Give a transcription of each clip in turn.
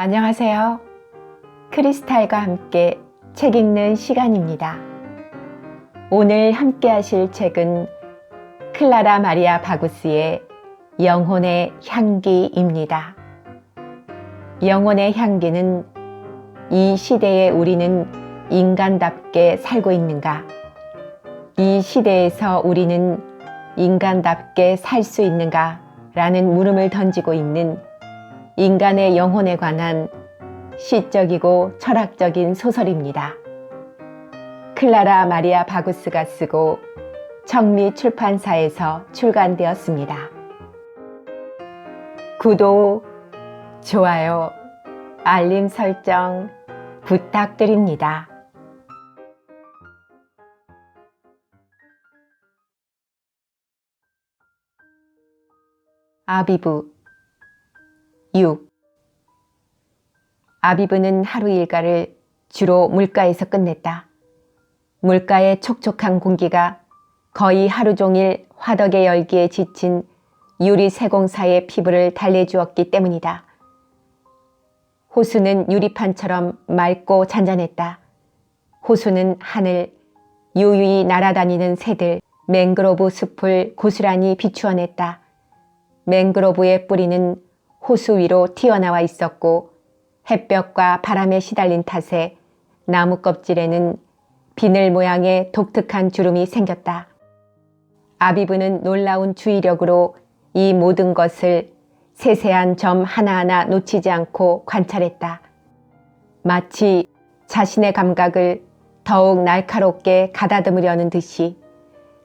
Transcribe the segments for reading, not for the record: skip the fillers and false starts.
안녕하세요. 크리스탈과 함께 책 읽는 시간입니다. 오늘 함께 하실 책은 클라라 마리아 바구스의 영혼의 향기입니다. 영혼의 향기는 이 시대에 우리는 인간답게 살고 있는가? 이 시대에서 우리는 인간답게 살 수 있는가? 라는 물음을 던지고 있는 인간의 영혼에 관한 시적이고 철학적인 소설입니다. 클라라 마리아 바구스가 쓰고 청미 출판사에서 출간되었습니다. 구독, 좋아요, 알림 설정 부탁드립니다. 아비브 6. 아비브는 하루 일과를 주로 물가에서 끝냈다. 물가의 촉촉한 공기가 거의 하루 종일 화덕의 열기에 지친 유리 세공사의 피부를 달래주었기 때문이다. 호수는 유리판처럼 맑고 잔잔했다. 호수는 하늘, 유유히 날아다니는 새들, 맹그로브 숲을 고스란히 비추어냈다. 맹그로브의 뿌리는 호수 위로 튀어나와 있었고 햇볕과 바람에 시달린 탓에 나무 껍질에는 비늘 모양의 독특한 주름이 생겼다. 아비브는 놀라운 주의력으로 이 모든 것을 세세한 점 하나하나 놓치지 않고 관찰했다. 마치 자신의 감각을 더욱 날카롭게 가다듬으려는 듯이.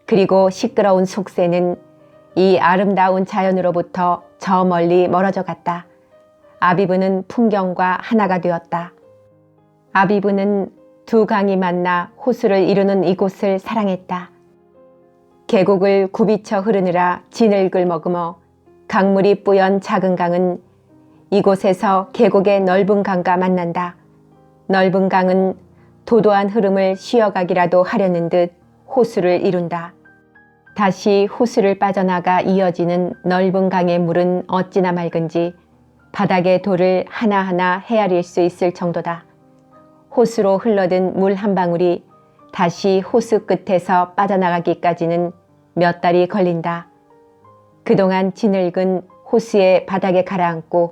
그리고 시끄러운 속새는 이 아름다운 자연으로부터 저 멀리 멀어져 갔다. 아비브는 풍경과 하나가 되었다. 아비브는 두 강이 만나 호수를 이루는 이곳을 사랑했다. 계곡을 굽이쳐 흐르느라 진흙을 머금어 강물이 뿌연 작은 강은 이곳에서 계곡의 넓은 강과 만난다. 넓은 강은 도도한 흐름을 쉬어가기라도 하려는 듯 호수를 이룬다. 다시 호수를 빠져나가 이어지는 넓은 강의 물은 어찌나 맑은지 바닥의 돌을 하나하나 헤아릴 수 있을 정도다. 호수로 흘러든 물 한 방울이 다시 호수 끝에서 빠져나가기까지는 몇 달이 걸린다. 그동안 진흙은 호수의 바닥에 가라앉고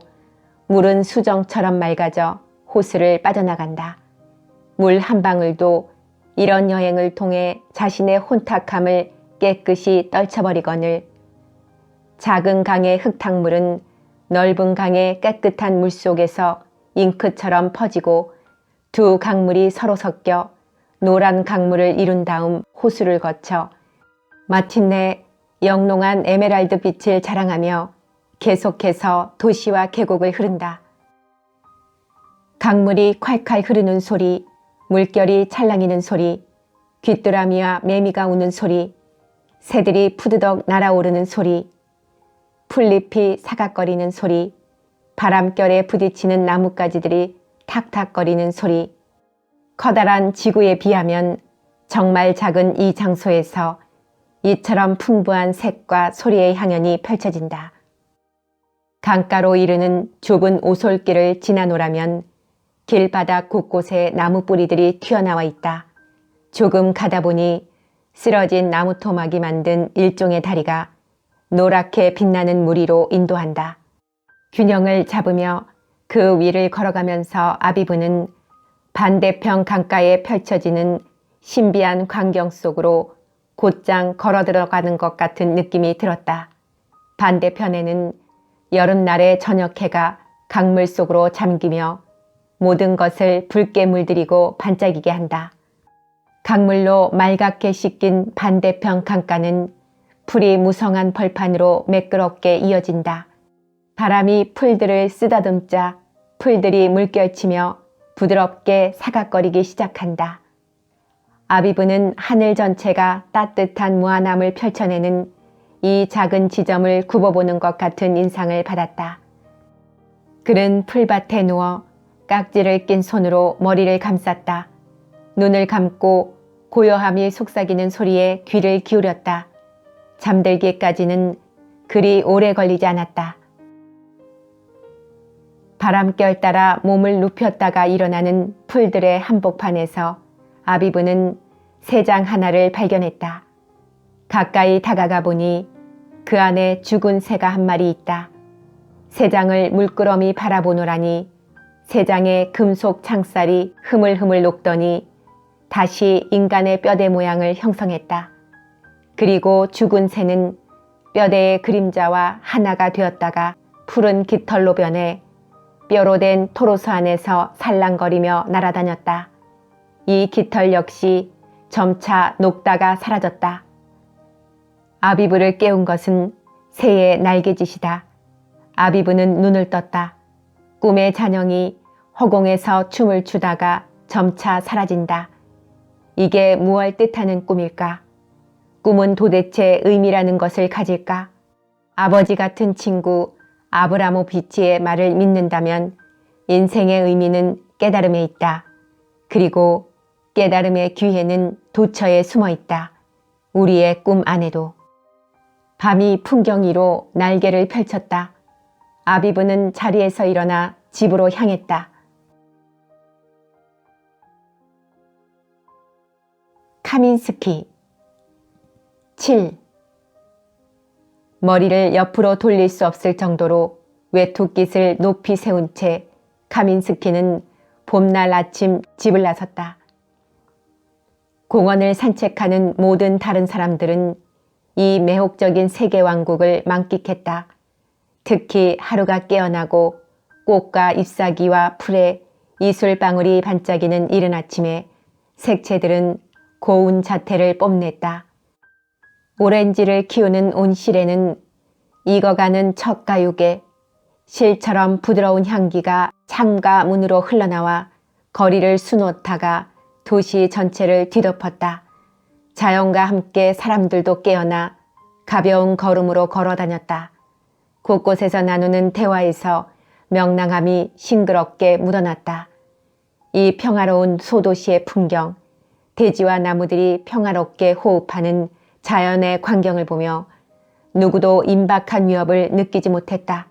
물은 수정처럼 맑아져 호수를 빠져나간다. 물 한 방울도 이런 여행을 통해 자신의 혼탁함을 깨끗이 떨쳐버리거늘 작은 강의 흙탕물은 넓은 강의 깨끗한 물속에서 잉크처럼 퍼지고 두 강물이 서로 섞여 노란 강물을 이룬 다음 호수를 거쳐 마침내 영롱한 에메랄드 빛을 자랑하며 계속해서 도시와 계곡을 흐른다. 강물이 콸콸 흐르는 소리, 물결이 찰랑이는 소리, 귀뚜라미와 매미가 우는 소리, 새들이 푸드덕 날아오르는 소리, 풀잎이 사각거리는 소리, 바람결에 부딪히는 나뭇가지들이 탁탁거리는 소리. 커다란 지구에 비하면 정말 작은 이 장소에서 이처럼 풍부한 색과 소리의 향연이 펼쳐진다. 강가로 이르는 좁은 오솔길을 지나노라면 길바닥 곳곳에 나무 뿌리들이 튀어나와 있다. 조금 가다 보니 쓰러진 나무 토막이 만든 일종의 다리가 노랗게 빛나는 물 위로 인도한다. 균형을 잡으며 그 위를 걸어가면서 아비브는 반대편 강가에 펼쳐지는 신비한 광경 속으로 곧장 걸어 들어가는 것 같은 느낌이 들었다. 반대편에는 여름날의 저녁해가 강물 속으로 잠기며 모든 것을 붉게 물들이고 반짝이게 한다. 강물로 맑게 씻긴 반대편 강가는 풀이 무성한 벌판으로 매끄럽게 이어진다. 바람이 풀들을 쓰다듬자 풀들이 물결치며 부드럽게 사각거리기 시작한다. 아비브는 하늘 전체가 따뜻한 무한함을 펼쳐내는 이 작은 지점을 굽어보는 것 같은 인상을 받았다. 그는 풀밭에 누워 깍지를 낀 손으로 머리를 감쌌다. 눈을 감고 고요함이 속삭이는 소리에 귀를 기울였다. 잠들기까지는 그리 오래 걸리지 않았다. 바람결 따라 몸을 눕혔다가 일어나는 풀들의 한복판에서 아비브는 새장 하나를 발견했다. 가까이 다가가 보니 그 안에 죽은 새가 한 마리 있다. 새장을 물끄러미 바라보노라니 새장의 금속 창살이 흐물흐물 녹더니 다시 인간의 뼈대 모양을 형성했다. 그리고 죽은 새는 뼈대의 그림자와 하나가 되었다가 푸른 깃털로 변해 뼈로 된 토로스 안에서 살랑거리며 날아다녔다. 이 깃털 역시 점차 녹다가 사라졌다. 아비브를 깨운 것은 새의 날개짓이다. 아비브는 눈을 떴다. 꿈의 잔영이 허공에서 춤을 추다가 점차 사라진다. 이게 무얼 뜻하는 꿈일까? 꿈은 도대체 의미라는 것을 가질까? 아버지 같은 친구 아브라모비치의 말을 믿는다면 인생의 의미는 깨달음에 있다. 그리고 깨달음의 기회는 도처에 숨어 있다. 우리의 꿈 안에도. 밤이 풍경 위로 날개를 펼쳤다. 아비브는 자리에서 일어나 집으로 향했다. 카민스키 7. 머리를 옆으로 돌릴 수 없을 정도로 외투깃을 높이 세운 채 카민스키는 봄날 아침 집을 나섰다. 공원을 산책하는 모든 다른 사람들은 이 매혹적인 세계왕국을 만끽했다. 특히 하루가 깨어나고 꽃과 잎사귀와 풀에 이슬방울이 반짝이는 이른 아침에 색채들은 고운 자태를 뽐냈다. 오렌지를 키우는 온실에는 익어가는 첫 가육에 실처럼 부드러운 향기가 창가 문으로 흘러나와 거리를 수놓다가 도시 전체를 뒤덮었다. 자연과 함께 사람들도 깨어나 가벼운 걸음으로 걸어다녔다. 곳곳에서 나누는 대화에서 명랑함이 싱그럽게 묻어났다. 이 평화로운 소도시의 풍경, 대지와 나무들이 평화롭게 호흡하는 자연의 광경을 보며 누구도 임박한 위협을 느끼지 못했다.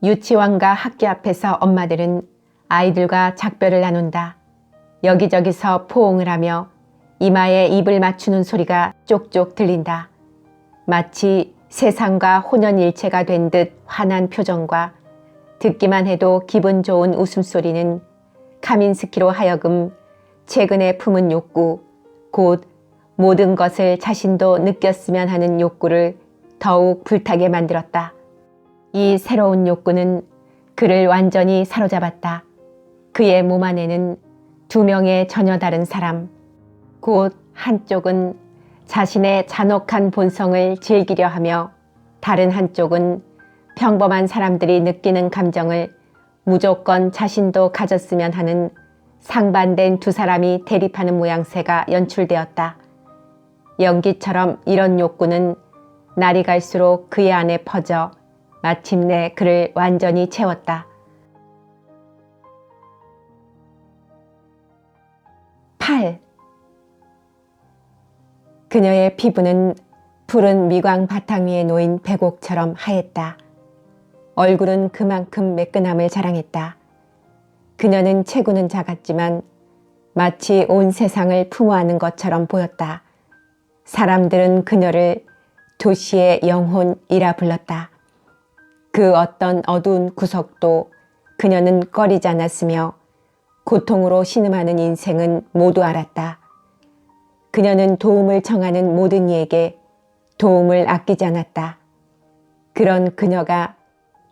유치원과 학교 앞에서 엄마들은 아이들과 작별을 나눈다. 여기저기서 포옹을 하며 이마에 입을 맞추는 소리가 쪽쪽 들린다. 마치 세상과 혼연일체가 된 듯 환한 표정과 듣기만 해도 기분 좋은 웃음소리는 카민스키로 하여금 최근에 품은 욕구, 곧 모든 것을 자신도 느꼈으면 하는 욕구를 더욱 불타게 만들었다. 이 새로운 욕구는 그를 완전히 사로잡았다. 그의 몸 안에는 두 명의 전혀 다른 사람, 곧 한쪽은 자신의 잔혹한 본성을 즐기려 하며 다른 한쪽은 평범한 사람들이 느끼는 감정을 무조건 자신도 가졌으면 하는 상반된 두 사람이 대립하는 모양새가 연출되었다. 연기처럼 이런 욕구는 날이 갈수록 그의 안에 퍼져 마침내 그를 완전히 채웠다. 8. 그녀의 피부는 푸른 미광 바탕 위에 놓인 백옥처럼 하였다. 얼굴은 그만큼 매끈함을 자랑했다. 그녀는 체구는 작았지만 마치 온 세상을 품어안은 것처럼 보였다. 사람들은 그녀를 도시의 영혼이라 불렀다. 그 어떤 어두운 구석도 그녀는 꺼리지 않았으며 고통으로 신음하는 인생은 모두 알았다. 그녀는 도움을 청하는 모든 이에게 도움을 아끼지 않았다. 그런 그녀가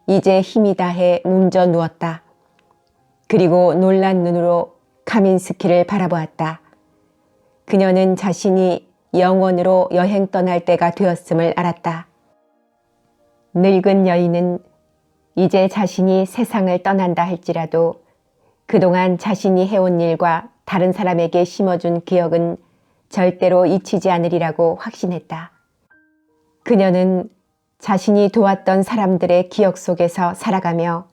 이제 힘이 다해 뭉져 누웠다. 그리고 놀란 눈으로 카민스키를 바라보았다. 그녀는 자신이 영원으로 여행 떠날 때가 되었음을 알았다. 늙은 여인은 이제 자신이 세상을 떠난다 할지라도 그동안 자신이 해온 일과 다른 사람에게 심어준 기억은 절대로 잊히지 않으리라고 확신했다. 그녀는 자신이 도왔던 사람들의 기억 속에서 살아가며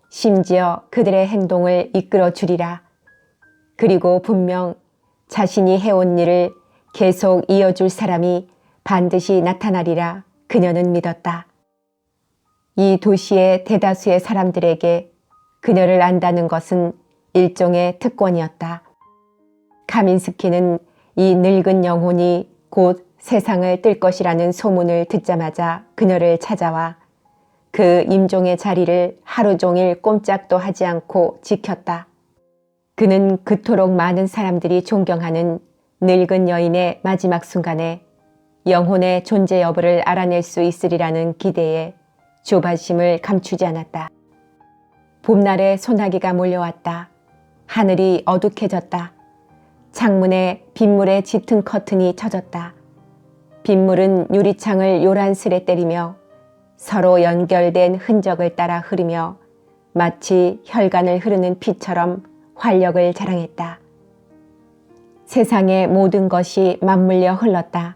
심지어 그들의 행동을 이끌어 주리라. 그리고 분명 자신이 해온 일을 계속 이어줄 사람이 반드시 나타나리라 그녀는 믿었다. 이 도시의 대다수의 사람들에게 그녀를 안다는 것은 일종의 특권이었다. 카민스키는 이 늙은 영혼이 곧 세상을 뜰 것이라는 소문을 듣자마자 그녀를 찾아와 그 임종의 자리를 하루 종일 꼼짝도 하지 않고 지켰다. 그는 그토록 많은 사람들이 존경하는 늙은 여인의 마지막 순간에 영혼의 존재 여부를 알아낼 수 있으리라는 기대에 조바심을 감추지 않았다. 봄날에 소나기가 몰려왔다. 하늘이 어둑해졌다. 창문에 빗물의 짙은 커튼이 쳐졌다. 빗물은 유리창을 요란스레 때리며 서로 연결된 흔적을 따라 흐르며 마치 혈관을 흐르는 피처럼 활력을 자랑했다. 세상의 모든 것이 맞물려 흘렀다.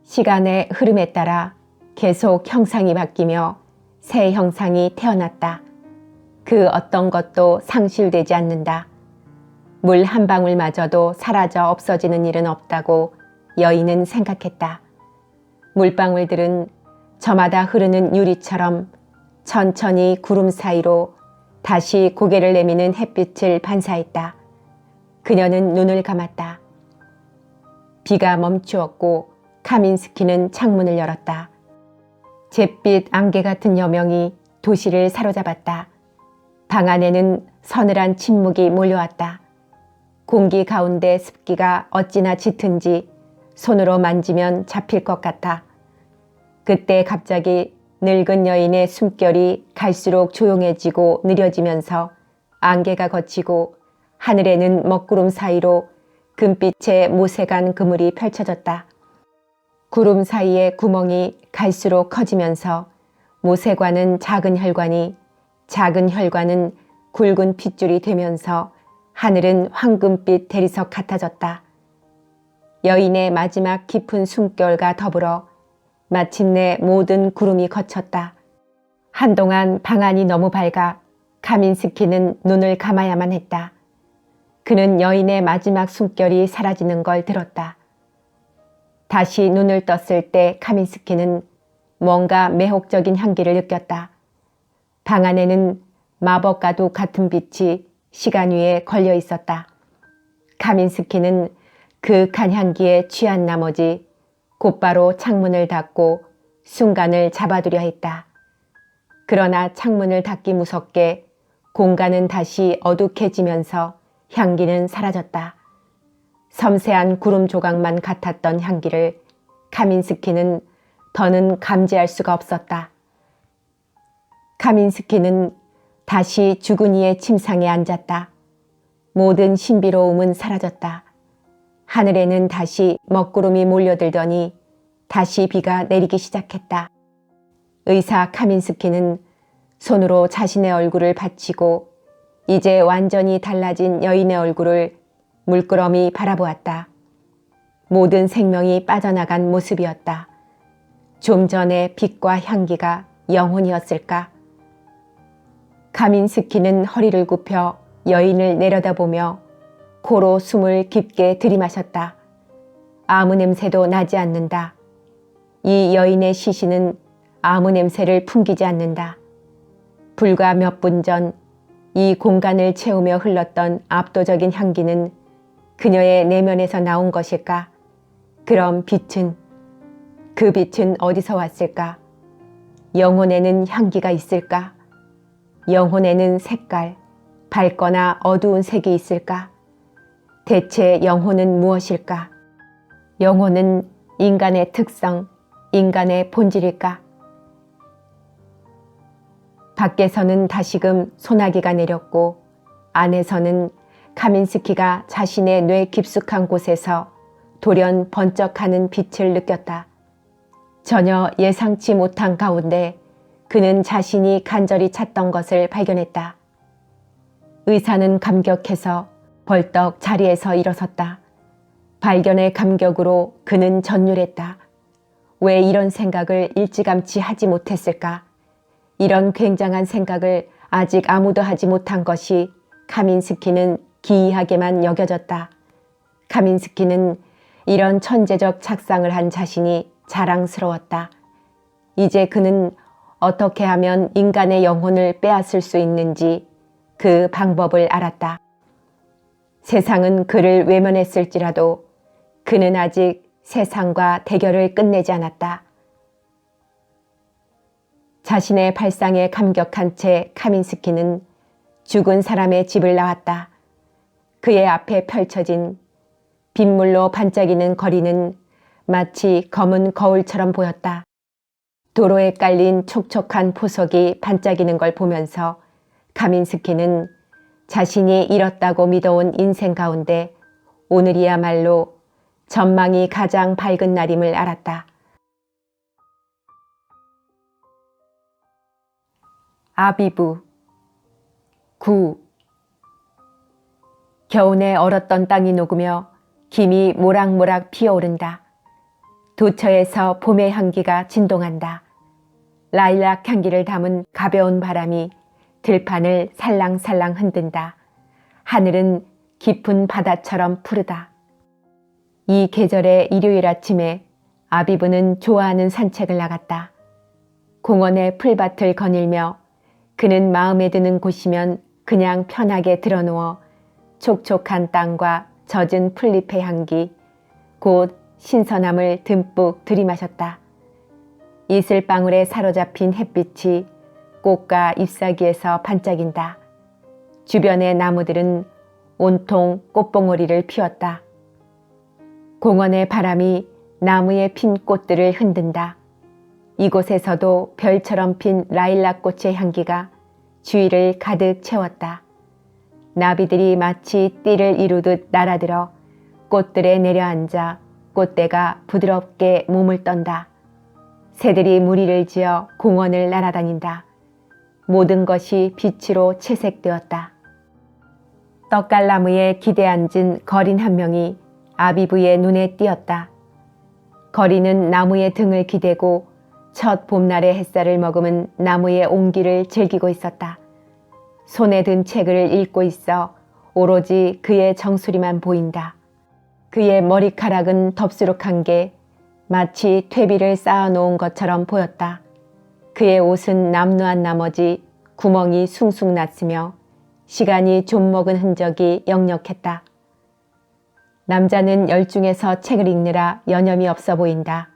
시간의 흐름에 따라 계속 형상이 바뀌며 새 형상이 태어났다. 그 어떤 것도 상실되지 않는다. 물 한 방울마저도 사라져 없어지는 일은 없다고 여인은 생각했다. 물방울들은 저마다 흐르는 유리처럼 천천히 구름 사이로 다시 고개를 내미는 햇빛을 반사했다. 그녀는 눈을 감았다. 비가 멈추었고 카민스키는 창문을 열었다. 잿빛 안개 같은 여명이 도시를 사로잡았다. 방 안에는 서늘한 침묵이 몰려왔다. 공기 가운데 습기가 어찌나 짙은지 손으로 만지면 잡힐 것 같아. 그때 갑자기 늙은 여인의 숨결이 갈수록 조용해지고 느려지면서 안개가 걷히고 하늘에는 먹구름 사이로 금빛의 모세간 그물이 펼쳐졌다. 구름 사이의 구멍이 갈수록 커지면서 모세관은 작은 혈관이, 작은 혈관은 굵은 핏줄이 되면서 하늘은 황금빛 대리석 같아졌다. 여인의 마지막 깊은 숨결과 더불어 마침내 모든 구름이 걷혔다. 한동안 방 안이 너무 밝아 카민스키는 눈을 감아야만 했다. 그는 여인의 마지막 숨결이 사라지는 걸 들었다. 다시 눈을 떴을 때 카민스키는 뭔가 매혹적인 향기를 느꼈다. 방 안에는 마법과도 같은 빛이 시간 위에 걸려 있었다. 카민스키는 그윽한 향기에 취한 나머지 곧바로 창문을 닫고 순간을 잡아두려 했다. 그러나 창문을 닫기 무섭게 공간은 다시 어둑해지면서 향기는 사라졌다. 섬세한 구름 조각만 같았던 향기를 카민스키는 더는 감지할 수가 없었다. 카민스키는 다시 죽은 이의 침상에 앉았다. 모든 신비로움은 사라졌다. 하늘에는 다시 먹구름이 몰려들더니 다시 비가 내리기 시작했다. 의사 카민스키는 손으로 자신의 얼굴을 받치고 이제 완전히 달라진 여인의 얼굴을 물끄러미 바라보았다. 모든 생명이 빠져나간 모습이었다. 좀 전에 빛과 향기가 영혼이었을까? 카민스키는 허리를 굽혀 여인을 내려다보며 코로 숨을 깊게 들이마셨다. 아무 냄새도 나지 않는다. 이 여인의 시신은 아무 냄새를 풍기지 않는다. 불과 몇 분 전 이 공간을 채우며 흘렀던 압도적인 향기는 그녀의 내면에서 나온 것일까? 그럼 빛은? 그 빛은 어디서 왔을까? 영혼에는 향기가 있을까? 영혼에는 색깔, 밝거나 어두운 색이 있을까? 대체 영혼은 무엇일까? 영혼은 인간의 특성, 인간의 본질일까? 밖에서는 다시금 소나기가 내렸고 안에서는 카민스키가 자신의 뇌 깊숙한 곳에서 돌연 번쩍하는 빛을 느꼈다. 전혀 예상치 못한 가운데 그는 자신이 간절히 찾던 것을 발견했다. 의사는 감격해서 벌떡 자리에서 일어섰다. 발견의 감격으로 그는 전율했다. 왜 이런 생각을 일찌감치 하지 못했을까? 이런 굉장한 생각을 아직 아무도 하지 못한 것이 카민스키는 기이하게만 여겨졌다. 카민스키는 이런 천재적 착상을 한 자신이 자랑스러웠다. 이제 그는 어떻게 하면 인간의 영혼을 빼앗을 수 있는지, 그 방법을 알았다. 세상은 그를 외면했을지라도 그는 아직 세상과 대결을 끝내지 않았다. 자신의 발상에 감격한 채 카민스키는 죽은 사람의 집을 나왔다. 그의 앞에 펼쳐진 빗물로 반짝이는 거리는 마치 검은 거울처럼 보였다. 도로에 깔린 촉촉한 보석이 반짝이는 걸 보면서 카민스키는 자신이 잃었다고 믿어온 인생 가운데 오늘이야말로 전망이 가장 밝은 날임을 알았다. 아비브 9. 겨우내 얼었던 땅이 녹으며 김이 모락모락 피어오른다. 도처에서 봄의 향기가 진동한다. 라일락 향기를 담은 가벼운 바람이 들판을 살랑살랑 흔든다. 하늘은 깊은 바다처럼 푸르다. 이 계절의 일요일 아침에 아비브는 좋아하는 산책을 나갔다. 공원의 풀밭을 거닐며 그는 마음에 드는 곳이면 그냥 편하게 드러누워 촉촉한 땅과 젖은 풀잎의 향기, 곧 신선함을 듬뿍 들이마셨다. 이슬방울에 사로잡힌 햇빛이 꽃과 잎사귀에서 반짝인다. 주변의 나무들은 온통 꽃봉오리를 피웠다. 공원의 바람이 나무에 핀 꽃들을 흔든다. 이곳에서도 별처럼 핀 라일락 꽃의 향기가 주위를 가득 채웠다. 나비들이 마치 띠를 이루듯 날아들어 꽃들에 내려앉아 꽃대가 부드럽게 몸을 떤다. 새들이 무리를 지어 공원을 날아다닌다. 모든 것이 빛으로 채색되었다. 떡갈나무에 기대 앉은 거린 한 명이 아비브의 눈에 띄었다. 거린은 나무의 등을 기대고 첫 봄날의 햇살을 머금은 나무의 온기를 즐기고 있었다. 손에 든 책을 읽고 있어 오로지 그의 정수리만 보인다. 그의 머리카락은 덥수룩한 게 마치 퇴비를 쌓아놓은 것처럼 보였다. 그의 옷은 남루한 나머지 구멍이 숭숭 났으며 시간이 좀 먹은 흔적이 역력했다. 남자는 열중해서 책을 읽느라 여념이 없어 보인다.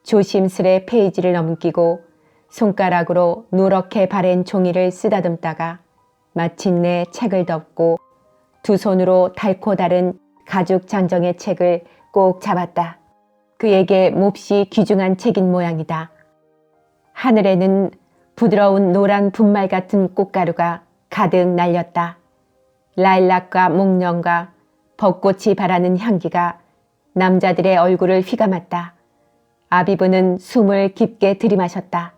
조심스레 페이지를 넘기고 손가락으로 누렇게 바랜 종이를 쓰다듬다가 마침내 책을 덮고 두 손으로 닳고 다른 가죽 장정의 책을 꼭 잡았다. 그에게 몹시 귀중한 책인 모양이다. 하늘에는 부드러운 노란 분말 같은 꽃가루가 가득 날렸다. 라일락과 목련과 벚꽃이 바라는 향기가 남자들의 얼굴을 휘감았다. 아비브는 숨을 깊게 들이마셨다.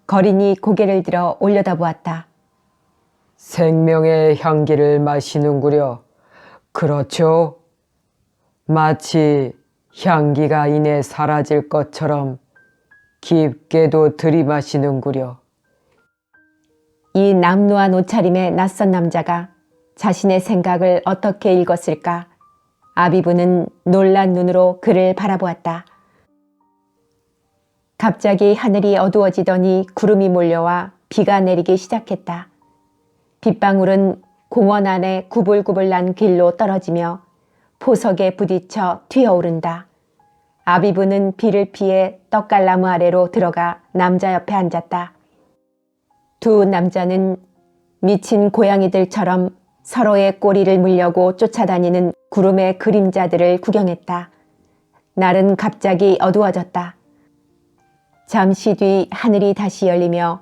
거린이 고개를 들어 올려다보았다. 생명의 향기를 마시는구려. 그렇죠? 마치 향기가 이내 사라질 것처럼 깊게도 들이마시는구려. 이 남루한 옷차림의 낯선 남자가 자신의 생각을 어떻게 읽었을까? 아비브는 놀란 눈으로 그를 바라보았다. 갑자기 하늘이 어두워지더니 구름이 몰려와 비가 내리기 시작했다. 빗방울은 공원 안에 구불구불 난 길로 떨어지며 포석에 부딪혀 튀어오른다. 아비브는 비를 피해 떡갈나무 아래로 들어가 남자 옆에 앉았다. 두 남자는 미친 고양이들처럼 서로의 꼬리를 물려고 쫓아다니는 구름의 그림자들을 구경했다. 날은 갑자기 어두워졌다. 잠시 뒤 하늘이 다시 열리며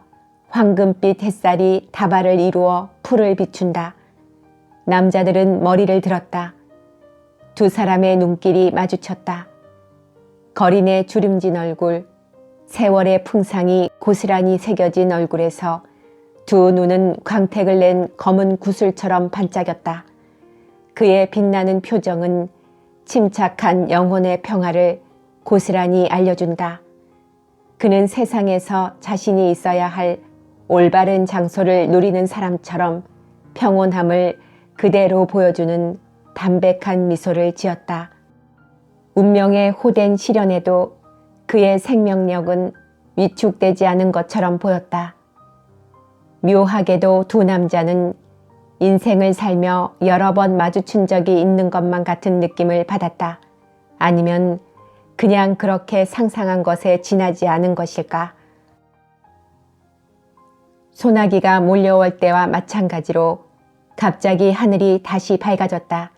황금빛 햇살이 다발을 이루어 풀을 비춘다. 남자들은 머리를 들었다. 두 사람의 눈길이 마주쳤다. 거린의 주름진 얼굴, 세월의 풍상이 고스란히 새겨진 얼굴에서 두 눈은 광택을 낸 검은 구슬처럼 반짝였다. 그의 빛나는 표정은 침착한 영혼의 평화를 고스란히 알려준다. 그는 세상에서 자신이 있어야 할 올바른 장소를 누리는 사람처럼 평온함을 그대로 보여주는 담백한 미소를 지었다. 운명의 호된 시련에도 그의 생명력은 위축되지 않은 것처럼 보였다. 묘하게도 두 남자는 인생을 살며 여러 번 마주친 적이 있는 것만 같은 느낌을 받았다. 아니면 그냥 그렇게 상상한 것에 지나지 않은 것일까? 소나기가 몰려올 때와 마찬가지로 갑자기 하늘이 다시 밝아졌다.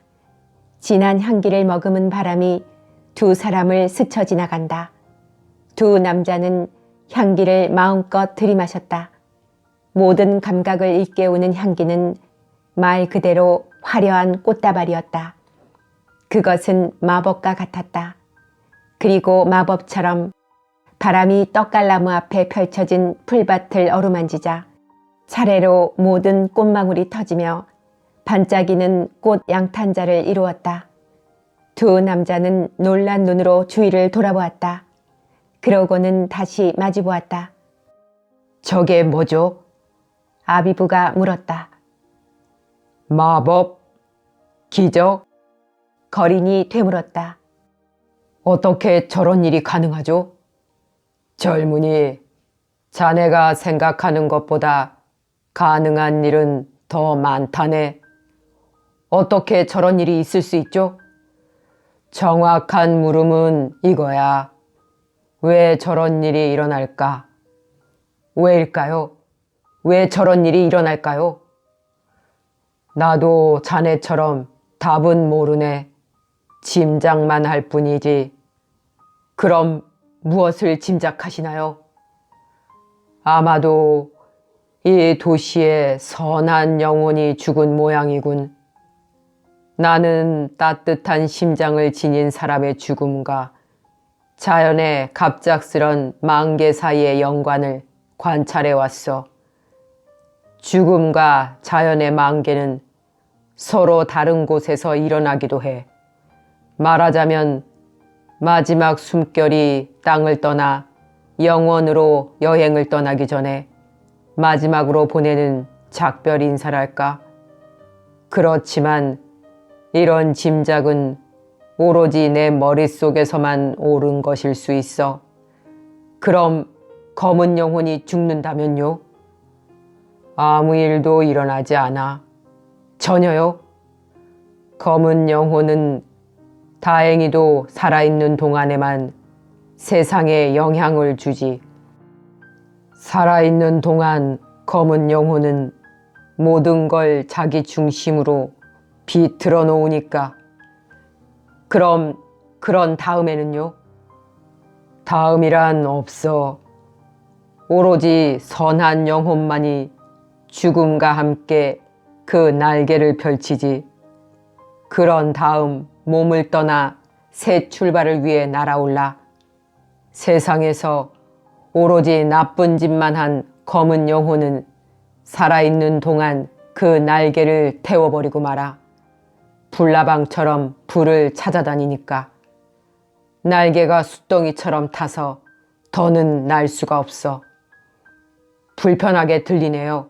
진한 향기를 머금은 바람이 두 사람을 스쳐 지나간다. 두 남자는 향기를 마음껏 들이마셨다. 모든 감각을 일깨우는 향기는 말 그대로 화려한 꽃다발이었다. 그것은 마법과 같았다. 그리고 마법처럼 바람이 떡갈나무 앞에 펼쳐진 풀밭을 어루만지자 차례로 모든 꽃망울이 터지며 반짝이는 꽃 양탄자를 이루었다. 두 남자는 놀란 눈으로 주위를 돌아보았다. 그러고는 다시 마주보았다. 저게 뭐죠? 아비부가 물었다. 마법? 기적? 거린이 되물었다. 어떻게 저런 일이 가능하죠? 젊은이, 자네가 생각하는 것보다 가능한 일은 더 많다네. 어떻게 저런 일이 있을 수 있죠? 정확한 물음은 이거야. 왜 저런 일이 일어날까? 왜일까요? 왜 저런 일이 일어날까요? 나도 자네처럼 답은 모르네. 짐작만 할 뿐이지. 그럼 무엇을 짐작하시나요? 아마도 이 도시에 선한 영혼이 죽은 모양이군. 나는 따뜻한 심장을 지닌 사람의 죽음과 자연의 갑작스런 만개 사이의 연관을 관찰해 왔어. 죽음과 자연의 만개는 서로 다른 곳에서 일어나기도 해. 말하자면 마지막 숨결이 땅을 떠나 영원으로 여행을 떠나기 전에 마지막으로 보내는 작별 인사랄까? 그렇지만 이런 짐작은 오로지 내 머릿속에서만 옳은 것일 수 있어. 그럼 검은 영혼이 죽는다면요? 아무 일도 일어나지 않아. 전혀요. 검은 영혼은 다행히도 살아있는 동안에만 세상에 영향을 주지. 살아있는 동안 검은 영혼은 모든 걸 자기 중심으로 비틀어 놓으니까. 그럼 그런 다음에는요? 다음이란 없어. 오로지 선한 영혼만이 죽음과 함께 그 날개를 펼치지. 그런 다음 몸을 떠나 새 출발을 위해 날아올라. 세상에서 오로지 나쁜 짓만 한 검은 영혼은 살아있는 동안 그 날개를 태워버리고 말아. 불나방처럼 불을 찾아다니니까. 날개가 숫덩이처럼 타서 더는 날 수가 없어. 불편하게 들리네요.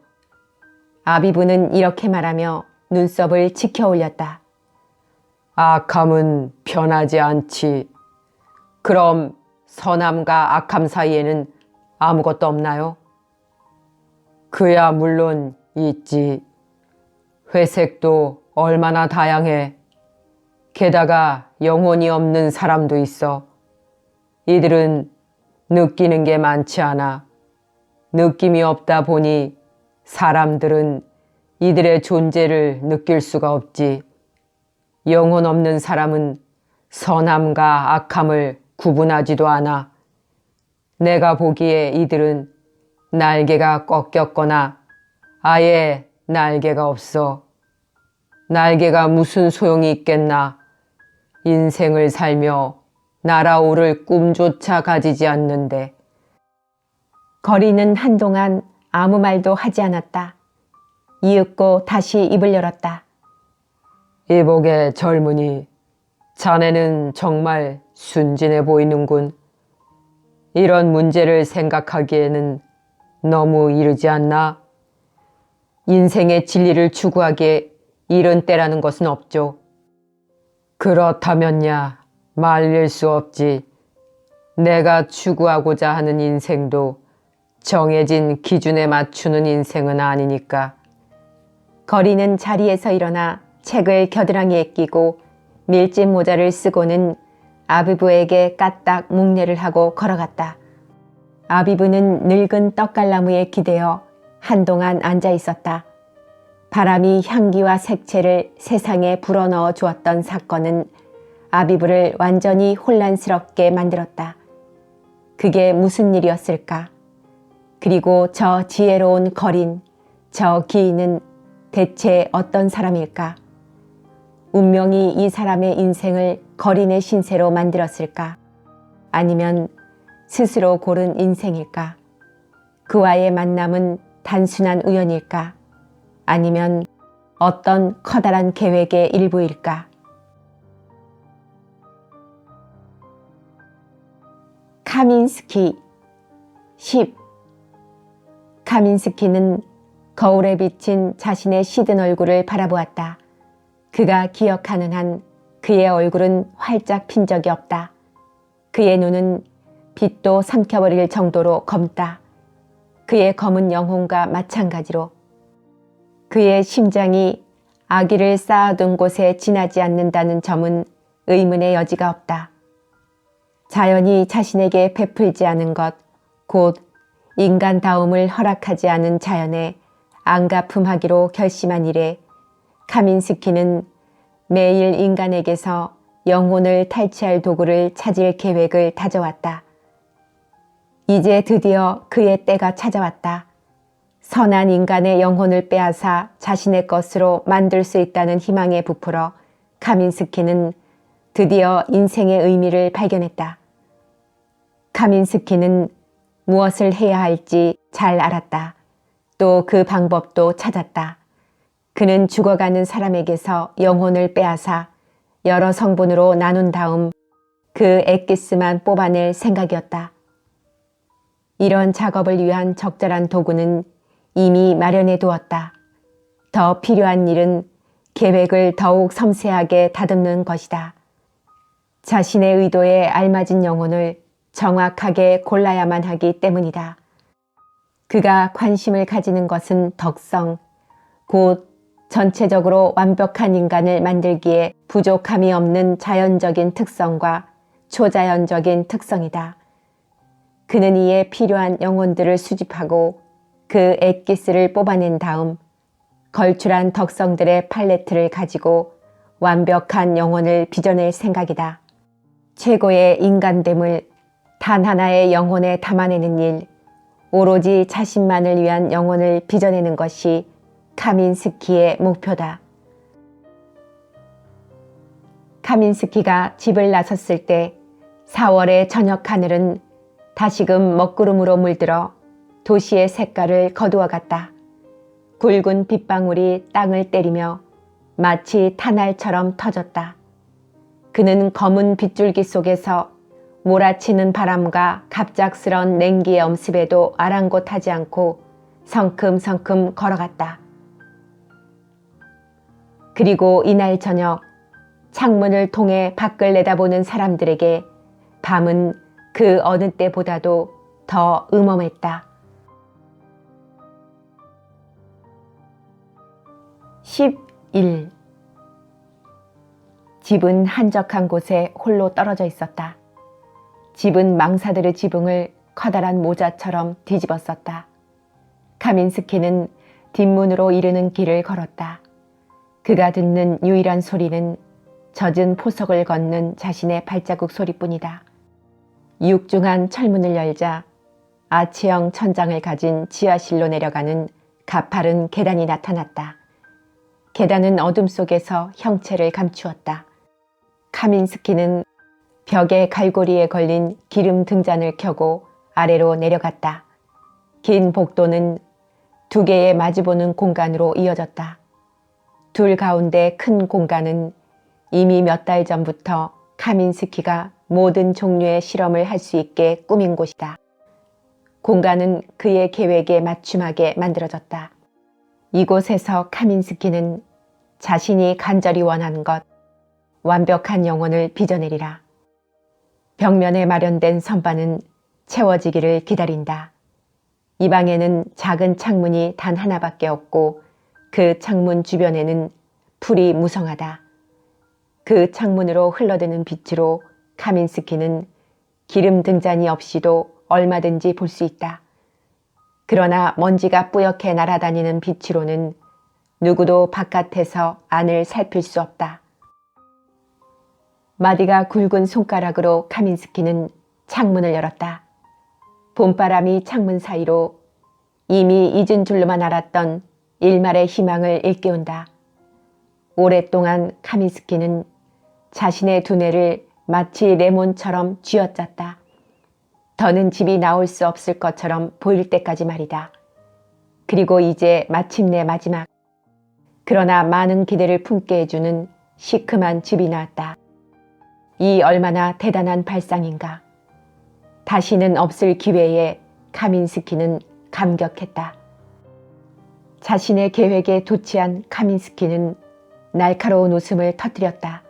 아비부는 이렇게 말하며 눈썹을 치켜 올렸다. 악함은 변하지 않지. 그럼 선함과 악함 사이에는 아무것도 없나요? 그야 물론 있지. 회색도 얼마나 다양해. 게다가 영혼이 없는 사람도 있어. 이들은 느끼는 게 많지 않아. 느낌이 없다 보니 사람들은 이들의 존재를 느낄 수가 없지. 영혼 없는 사람은 선함과 악함을 구분하지도 않아. 내가 보기에 이들은 날개가 꺾였거나 아예 날개가 없어. 날개가 무슨 소용이 있겠나. 인생을 살며 날아오를 꿈조차 가지지 않는데. 거리는 한동안 아무 말도 하지 않았다. 이윽고 다시 입을 열었다. 이복의 젊은이, 자네는 정말 순진해 보이는군. 이런 문제를 생각하기에는 너무 이르지 않나? 인생의 진리를 추구하기에 이른 때라는 것은 없죠. 그렇다면야 말릴 수 없지. 내가 추구하고자 하는 인생도 정해진 기준에 맞추는 인생은 아니니까. 거리는 자리에서 일어나 책을 겨드랑이에 끼고 밀짚 모자를 쓰고는 아비브에게 까딱 묵례를 하고 걸어갔다. 아비브는 늙은 떡갈나무에 기대어 한동안 앉아 있었다. 바람이 향기와 색채를 세상에 불어넣어 주었던 사건은 아비브를 완전히 혼란스럽게 만들었다. 그게 무슨 일이었을까? 그리고 저 지혜로운 거린, 저 기인은 대체 어떤 사람일까? 운명이 이 사람의 인생을 거린의 신세로 만들었을까? 아니면 스스로 고른 인생일까? 그와의 만남은 단순한 우연일까? 아니면 어떤 커다란 계획의 일부일까? 카민스키 10. 카민스키는 거울에 비친 자신의 시든 얼굴을 바라보았다. 그가 기억하는 한 그의 얼굴은 활짝 핀 적이 없다. 그의 눈은 빛도 삼켜버릴 정도로 검다. 그의 검은 영혼과 마찬가지로 그의 심장이 아기를 쌓아둔 곳에 지나지 않는다는 점은 의문의 여지가 없다. 자연이 자신에게 베풀지 않은 것, 곧 인간다움을 허락하지 않은 자연에 안가품하기로 결심한 이래 카민스키는 매일 인간에게서 영혼을 탈취할 도구를 찾을 계획을 다져왔다. 이제 드디어 그의 때가 찾아왔다. 선한 인간의 영혼을 빼앗아 자신의 것으로 만들 수 있다는 희망에 부풀어 카민스키는 드디어 인생의 의미를 발견했다. 카민스키는 무엇을 해야 할지 잘 알았다. 또 그 방법도 찾았다. 그는 죽어가는 사람에게서 영혼을 빼앗아 여러 성분으로 나눈 다음 그 엑기스만 뽑아낼 생각이었다. 이런 작업을 위한 적절한 도구는 이미 마련해 두었다. 더 필요한 일은 계획을 더욱 섬세하게 다듬는 것이다. 자신의 의도에 알맞은 영혼을 정확하게 골라야만 하기 때문이다. 그가 관심을 가지는 것은 덕성, 곧 전체적으로 완벽한 인간을 만들기에 부족함이 없는 자연적인 특성과 초자연적인 특성이다. 그는 이에 필요한 영혼들을 수집하고 그 엑기스를 뽑아낸 다음 걸출한 덕성들의 팔레트를 가지고 완벽한 영혼을 빚어낼 생각이다. 최고의 인간됨을 단 하나의 영혼에 담아내는 일, 오로지 자신만을 위한 영혼을 빚어내는 것이 카민스키의 목표다. 카민스키가 집을 나섰을 때 4월의 저녁 하늘은 다시금 먹구름으로 물들어 도시의 색깔을 거두어갔다. 굵은 빗방울이 땅을 때리며 마치 탄알처럼 터졌다. 그는 검은 빗줄기 속에서 몰아치는 바람과 갑작스런 냉기의 엄습에도 아랑곳하지 않고 성큼성큼 걸어갔다. 그리고 이날 저녁 창문을 통해 밖을 내다보는 사람들에게 밤은 그 어느 때보다도 더 음험했다. 11. 집은 한적한 곳에 홀로 떨어져 있었다. 집은 망사들의 지붕을 커다란 모자처럼 뒤집었었다. 카민스키는 뒷문으로 이르는 길을 걸었다. 그가 듣는 유일한 소리는 젖은 포석을 걷는 자신의 발자국 소리뿐이다. 육중한 철문을 열자 아치형 천장을 가진 지하실로 내려가는 가파른 계단이 나타났다. 계단은 어둠 속에서 형체를 감추었다. 카민스키는 벽의 갈고리에 걸린 기름 등잔을 켜고 아래로 내려갔다. 긴 복도는 두 개의 마주보는 공간으로 이어졌다. 둘 가운데 큰 공간은 이미 몇 달 전부터 카민스키가 모든 종류의 실험을 할 수 있게 꾸민 곳이다. 공간은 그의 계획에 맞춤하게 만들어졌다. 이곳에서 카민스키는 자신이 간절히 원하는 것, 완벽한 영혼을 빚어내리라. 벽면에 마련된 선반은 채워지기를 기다린다. 이 방에는 작은 창문이 단 하나밖에 없고 그 창문 주변에는 풀이 무성하다. 그 창문으로 흘러드는 빛으로 카민스키는 기름 등잔이 없이도 얼마든지 볼 수 있다. 그러나 먼지가 뿌옇게 날아다니는 빛으로는 누구도 바깥에서 안을 살필 수 없다. 마디가 굵은 손가락으로 카민스키는 창문을 열었다. 봄바람이 창문 사이로 이미 잊은 줄로만 알았던 일말의 희망을 일깨운다. 오랫동안 카민스키는 자신의 두뇌를 마치 레몬처럼 쥐어짰다. 더는 집이 나올 수 없을 것처럼 보일 때까지 말이다. 그리고 이제 마침내 마지막. 그러나 많은 기대를 품게 해주는 시큼한 집이 나왔다. 이 얼마나 대단한 발상인가. 다시는 없을 기회에 카민스키는 감격했다. 자신의 계획에 도취한 카민스키는 날카로운 웃음을 터뜨렸다.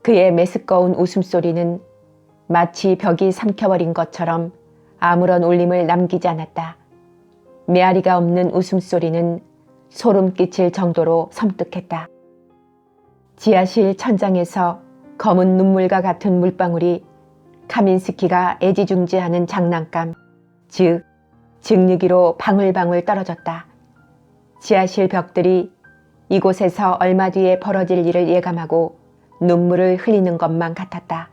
그의 메스꺼운 웃음소리는 마치 벽이 삼켜버린 것처럼 아무런 울림을 남기지 않았다. 메아리가 없는 웃음소리는 소름 끼칠 정도로 섬뜩했다. 지하실 천장에서 검은 눈물과 같은 물방울이 카민스키가 애지중지하는 장난감, 즉 증류기로 방울방울 떨어졌다. 지하실 벽들이 이곳에서 얼마 뒤에 벌어질 일을 예감하고 눈물을 흘리는 것만 같았다.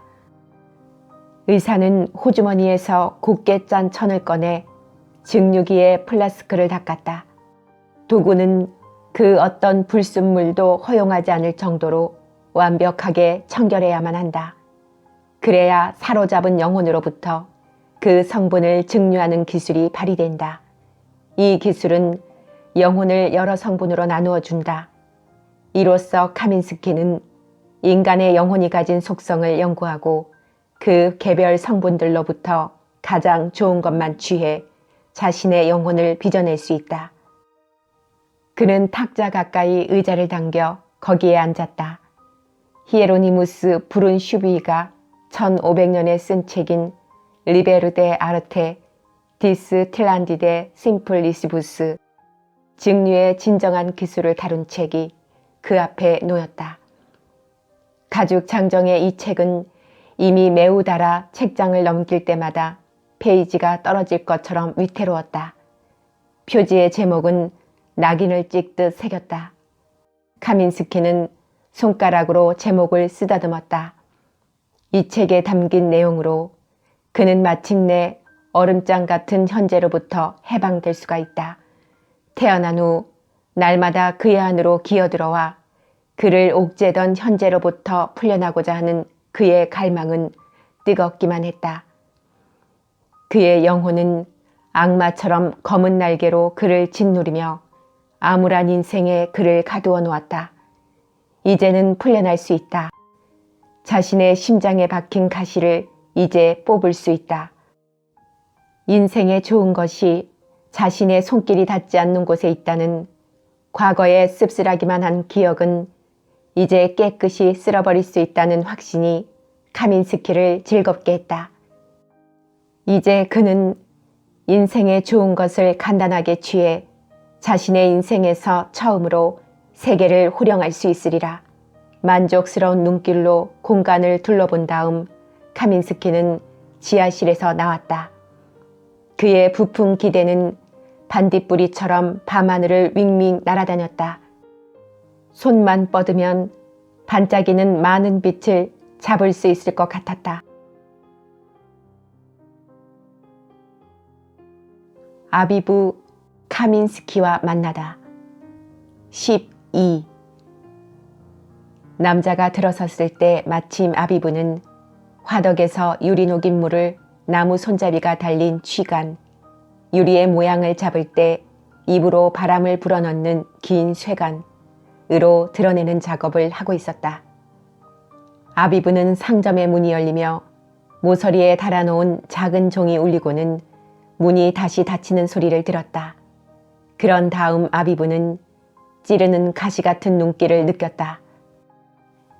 의사는 호주머니에서 곱게 짠 천을 꺼내 증류기에 플라스크를 닦았다. 도구는 그 어떤 불순물도 허용하지 않을 정도로 완벽하게 청결해야만 한다. 그래야 사로잡은 영혼으로부터 그 성분을 증류하는 기술이 발휘된다. 이 기술은 영혼을 여러 성분으로 나누어 준다. 이로써 카민스키는 인간의 영혼이 가진 속성을 연구하고 그 개별 성분들로부터 가장 좋은 것만 취해 자신의 영혼을 빚어낼 수 있다. 그는 탁자 가까이 의자를 당겨 거기에 앉았다. 히에로니무스 브룬슈비가 1500년에 쓴 책인 리베르 데 아르테 디스 틸란디데 심플리시부스, 증류의 진정한 기술을 다룬 책이 그 앞에 놓였다. 가죽 장정의 이 책은 이미 매우 달아 책장을 넘길 때마다 페이지가 떨어질 것처럼 위태로웠다. 표지의 제목은 낙인을 찍듯 새겼다. 카민스키는 손가락으로 제목을 쓰다듬었다. 이 책에 담긴 내용으로 그는 마침내 얼음장 같은 현재로부터 해방될 수가 있다. 태어난 후 날마다 그의 안으로 기어들어와 그를 옥죄던 현재로부터 풀려나고자 하는 그의 갈망은 뜨겁기만 했다. 그의 영혼은 악마처럼 검은 날개로 그를 짓누르며 암울한 인생에 그를 가두어 놓았다. 이제는 풀려날 수 있다. 자신의 심장에 박힌 가시를 이제 뽑을 수 있다. 인생에 좋은 것이 자신의 손길이 닿지 않는 곳에 있다는 과거의 씁쓸하기만 한 기억은 이제 깨끗이 쓸어버릴 수 있다는 확신이 카민스키를 즐겁게 했다. 이제 그는 인생에 좋은 것을 간단하게 취해 자신의 인생에서 처음으로 세계를 호령할 수 있으리라. 만족스러운 눈길로 공간을 둘러본 다음 카민스키는 지하실에서 나왔다. 그의 부푼 기대는 반딧불이처럼 밤하늘을 윙윙 날아다녔다. 손만 뻗으면 반짝이는 많은 빛을 잡을 수 있을 것 같았다. 아비브 카민스키와 만나다. 12. 남자가 들어섰을 때 마침 아비브는 화덕에서 유리 녹인 물을 나무 손잡이가 달린 취간, 유리의 모양을 잡을 때 입으로 바람을 불어넣는 긴 쇠간으로 드러내는 작업을 하고 있었다. 아비브는 상점의 문이 열리며 모서리에 달아놓은 작은 종이 울리고는 문이 다시 닫히는 소리를 들었다. 그런 다음 아비브는 찌르는 가시 같은 눈길을 느꼈다.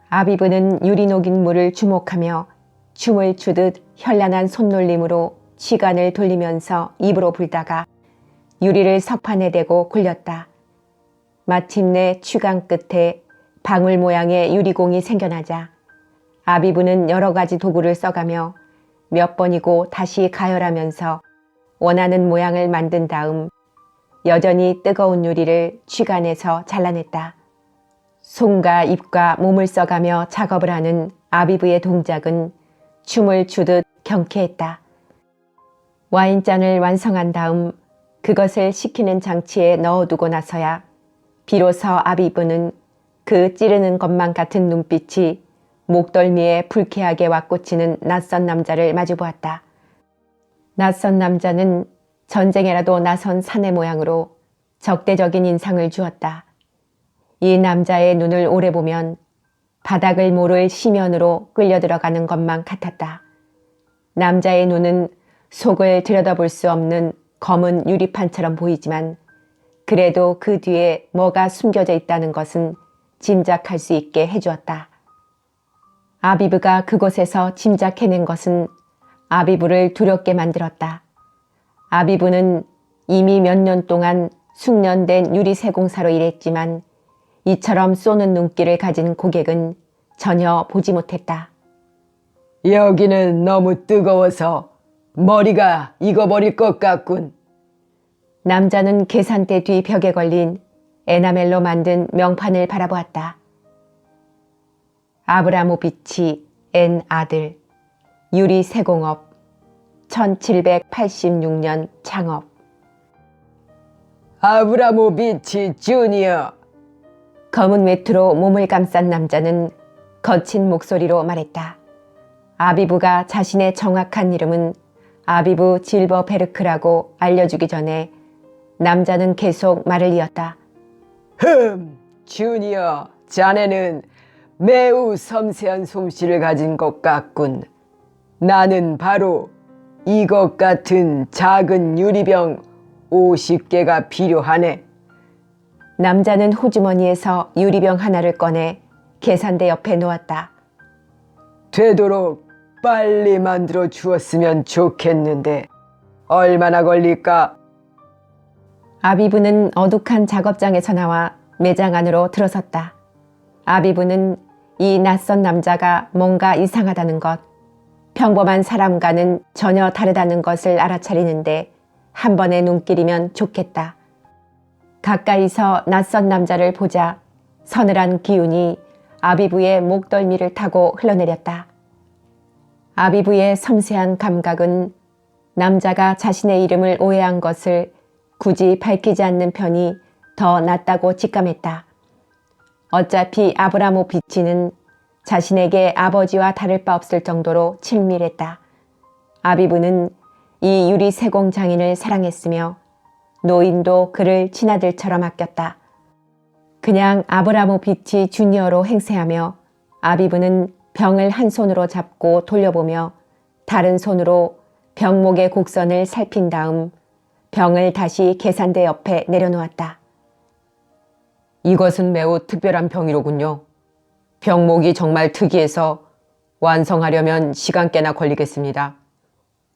아비브는 유리 녹인 물을 주목하며 춤을 추듯 현란한 손놀림으로 시간을 돌리면서 입으로 불다가 유리를 석판에 대고 굴렸다. 마침내 취강 끝에 방울 모양의 유리공이 생겨나자 아비부는 여러 가지 도구를 써가며 몇 번이고 다시 가열하면서 원하는 모양을 만든 다음 여전히 뜨거운 유리를 취간에서 잘라냈다. 손과 입과 몸을 써가며 작업을 하는 아비부의 동작은 춤을 추듯 경쾌했다. 와인잔을 완성한 다음 그것을 식히는 장치에 넣어두고 나서야 비로소 아비부는 그 찌르는 것만 같은 눈빛이 목덜미에 불쾌하게 왁꽂히는 낯선 남자를 마주보았다. 낯선 남자는 전쟁에라도 나선 사내 모양으로 적대적인 인상을 주었다. 이 남자의 눈을 오래 보면 바닥을 모를 심연으로 끌려 들어가는 것만 같았다. 남자의 눈은 속을 들여다볼 수 없는 검은 유리판처럼 보이지만 그래도 그 뒤에 뭐가 숨겨져 있다는 것은 짐작할 수 있게 해주었다. 아비브가 그곳에서 짐작해낸 것은 아비브를 두렵게 만들었다. 아비브는 이미 몇 년 동안 숙련된 유리세공사로 일했지만 이처럼 쏘는 눈길을 가진 고객은 전혀 보지 못했다. 여기는 너무 뜨거워서 머리가 익어버릴 것 같군. 남자는 계산대 뒤 벽에 걸린 에나멜로 만든 명판을 바라보았다. 아브라모비치 앤 아들 유리세공업 1786년 창업. 아브라모비치 주니어. 검은 외투로 몸을 감싼 남자는 거친 목소리로 말했다. 아비부가 자신의 정확한 이름은 아비부 질버베르크라고 알려주기 전에 남자는 계속 말을 이었다. 주니어, 자네는 매우 섬세한 솜씨를 가진 것 같군. 나는 바로 이것 같은 작은 유리병 50개가 필요하네. 남자는 호주머니에서 유리병 하나를 꺼내 계산대 옆에 놓았다. 되도록 빨리 만들어 주었으면 좋겠는데 얼마나 걸릴까? 아비부는 어둑한 작업장에서 나와 매장 안으로 들어섰다. 아비부는 이 낯선 남자가 뭔가 이상하다는 것, 평범한 사람과는 전혀 다르다는 것을 알아차리는데 한 번의 눈길이면 좋겠다. 가까이서 낯선 남자를 보자 서늘한 기운이 아비부의 목덜미를 타고 흘러내렸다. 아비부의 섬세한 감각은 남자가 자신의 이름을 오해한 것을 굳이 밝히지 않는 편이 더 낫다고 직감했다. 어차피 아브라모비치는 자신에게 아버지와 다를 바 없을 정도로 친밀했다. 아비부는 이 유리 세공 장인을 사랑했으며 노인도 그를 친아들처럼 아꼈다. 그냥 아브라모비치 주니어로 행세하며 아비부는 병을 한 손으로 잡고 돌려보며 다른 손으로 병목의 곡선을 살핀 다음 병을 다시 계산대 옆에 내려놓았다. 이것은 매우 특별한 병이로군요. 병목이 정말 특이해서 완성하려면 시간 꽤나 걸리겠습니다.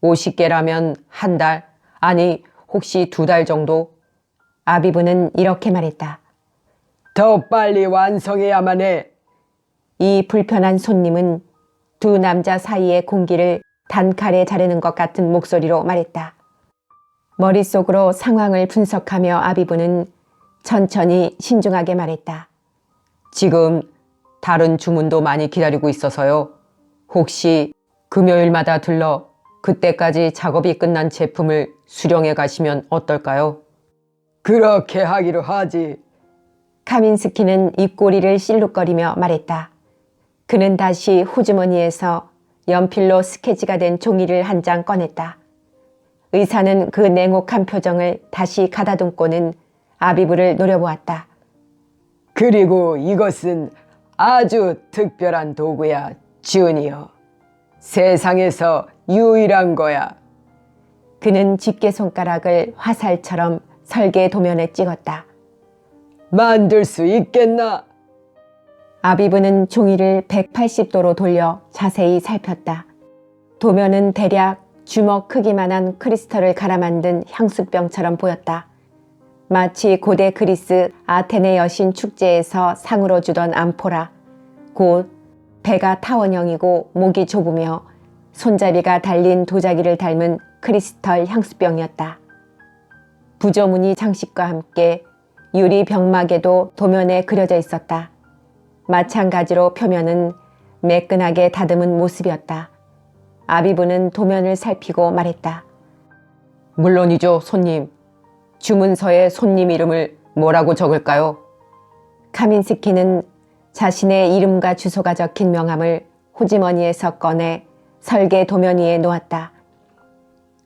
50개라면 한 달, 아니 혹시 2달 정도? 아비부는 이렇게 말했다. 더 빨리 완성해야만 해. 이 불편한 손님은 두 남자 사이의 공기를 단칼에 자르는 것 같은 목소리로 말했다. 머릿속으로 상황을 분석하며 아비부는 천천히 신중하게 말했다. 지금 다른 주문도 많이 기다리고 있어서요. 혹시 금요일마다 들러 그때까지 작업이 끝난 제품을 수령해 가시면 어떨까요? 그렇게 하기로 하지. 카민스키는 입꼬리를 실룩거리며 말했다. 그는 다시 호주머니에서 연필로 스케치가 된 종이를 한 장 꺼냈다. 의사는 그 냉혹한 표정을 다시 가다듬고는 아비부를 노려보았다. 그리고 이것은 아주 특별한 도구야, 주니어. 세상에서 유일한 거야. 그는 집게손가락을 화살처럼 설계 도면에 찍었다. 만들 수 있겠나? 아비부는 종이를 180도로 돌려 자세히 살폈다. 도면은 대략 주먹 크기만한 크리스털을 갈아 만든 향수병처럼 보였다. 마치 고대 그리스 아테네 여신 축제에서 상으로 주던 암포라. 곧 배가 타원형이고 목이 좁으며 손잡이가 달린 도자기를 닮은 크리스털 향수병이었다. 부조무늬 장식과 함께 유리 병막에도 도면에 그려져 있었다. 마찬가지로 표면은 매끈하게 다듬은 모습이었다. 아비브는 도면을 살피고 말했다. 물론이죠, 손님. 주문서에 손님 이름을 뭐라고 적을까요? 카민스키는 자신의 이름과 주소가 적힌 명함을 호지머니에서 꺼내 설계 도면 위에 놓았다.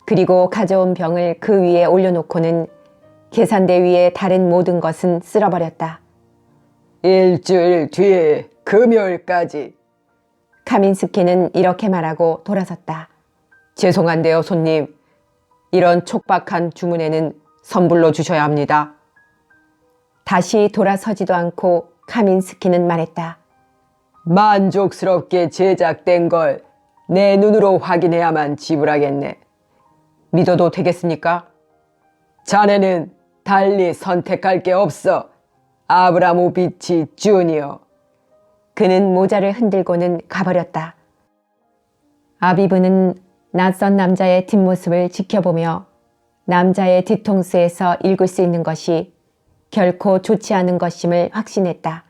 그리고 가져온 병을 그 위에 올려놓고는 계산대 위에 다른 모든 것은 쓸어버렸다. 일주일 뒤에 금요일까지. 카민스키는 이렇게 말하고 돌아섰다. 죄송한데요, 손님. 이런 촉박한 주문에는 선불로 주셔야 합니다. 다시 돌아서지도 않고 카민스키는 말했다. 만족스럽게 제작된 걸 내 눈으로 확인해야만 지불하겠네. 믿어도 되겠습니까? 자네는 달리 선택할 게 없어. 아브라모비치 주니어. 그는 모자를 흔들고는 가버렸다. 아비브는 낯선 남자의 뒷모습을 지켜보며 남자의 뒤통수에서 읽을 수 있는 것이 결코 좋지 않은 것임을 확신했다.